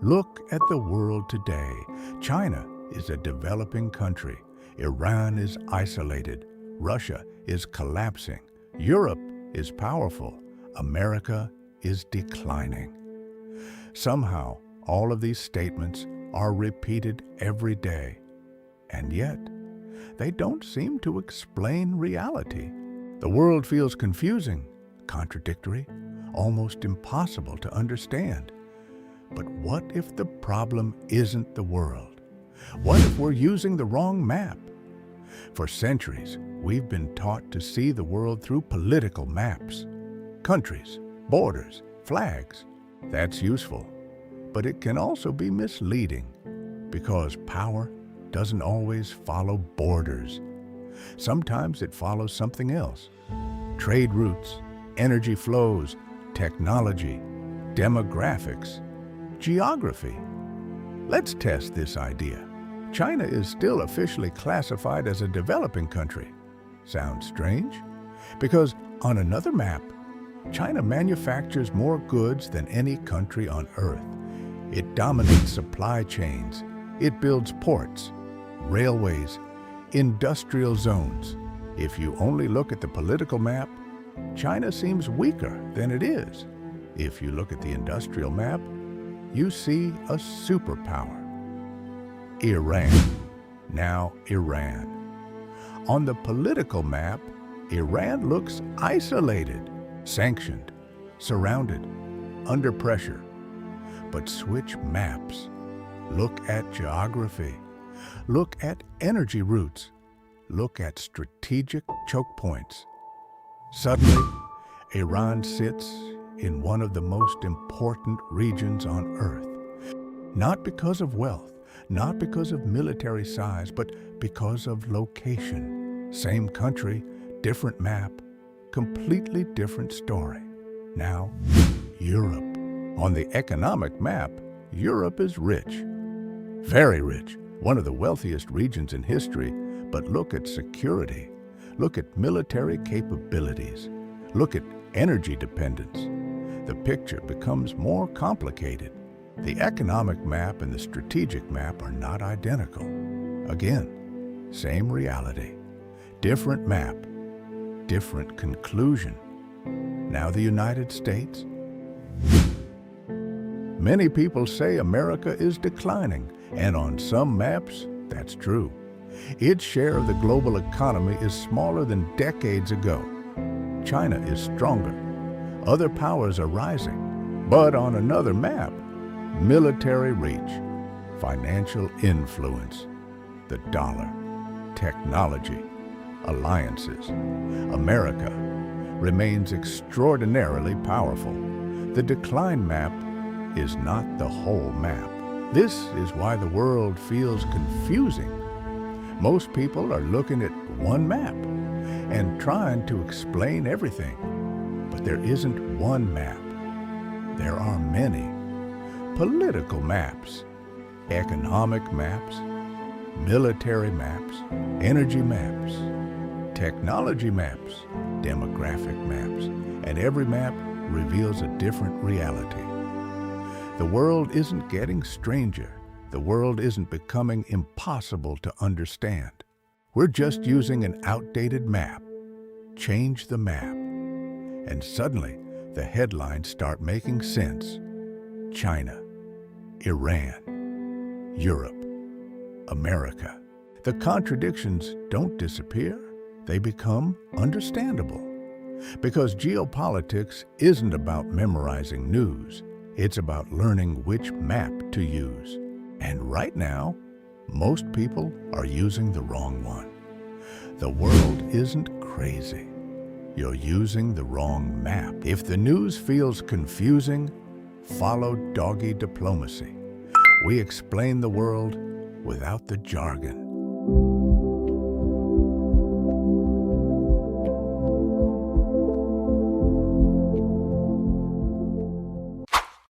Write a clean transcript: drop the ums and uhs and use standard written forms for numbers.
Look at the world today. China is a developing country. Iran is isolated. Russia is collapsing. Europe is powerful. America is declining. Somehow, all of these statements are repeated every day. And yet, they don't seem to explain reality. The world feels confusing, contradictory, almost impossible to understand. But what if the problem isn't the world? What if we're using the wrong map? For centuries, we've been taught to see the world through political maps. Countries, borders, flags. That's useful. But it can also be misleading because power doesn't always follow borders. Sometimes it follows something else. Trade routes, energy flows, technology, demographics, geography. Let's test this idea. China is still officially classified as a developing country. Sounds strange? Because on another map, China manufactures more goods than any country on Earth. It dominates supply chains. It builds ports, railways, industrial zones. If you only look at the political map, China seems weaker than it is. If you look at the industrial map, you see a superpower. Iran. Now Iran. On the political map, Iran looks isolated, sanctioned, surrounded, under pressure. But switch maps. Look at geography. Look at energy routes. Look at strategic choke points. Suddenly, Iran sits in one of the most important regions on Earth. Not because of wealth, not because of military size, but because of location. Same country, different map, completely different story. Now, Europe. On the economic map, Europe is rich. Very rich. One of the wealthiest regions in history. But look at security. Look at military capabilities. Look at energy dependence. The picture becomes more complicated. The economic map and the strategic map are not identical. Again, same reality. Different map, different conclusion. Now the United States. Many people say America is declining, and on some maps, that's true. Its share of the global economy is smaller than decades ago. China is stronger. Other powers are rising. But on another map, military reach, financial influence, the dollar, technology, alliances. America remains extraordinarily powerful. The decline map is not the whole map. This is why the world feels confusing. Most people are looking at one map and trying to explain everything. But there isn't one map. There are many. Political maps, economic maps, military maps, energy maps, technology maps, demographic maps, and every map reveals a different reality. The world isn't getting stranger. The world isn't becoming impossible to understand. We're just using an outdated map. Change the map. And suddenly, the headlines start making sense. China, Iran, Europe, America. The contradictions don't disappear. They become understandable. Because geopolitics isn't about memorizing news. It's about learning which map to use. And right now, most people are using the wrong one. The world isn't crazy. You're using the wrong map. If the news feels confusing, follow Doggy Diplomacy. We explain the world without the jargon.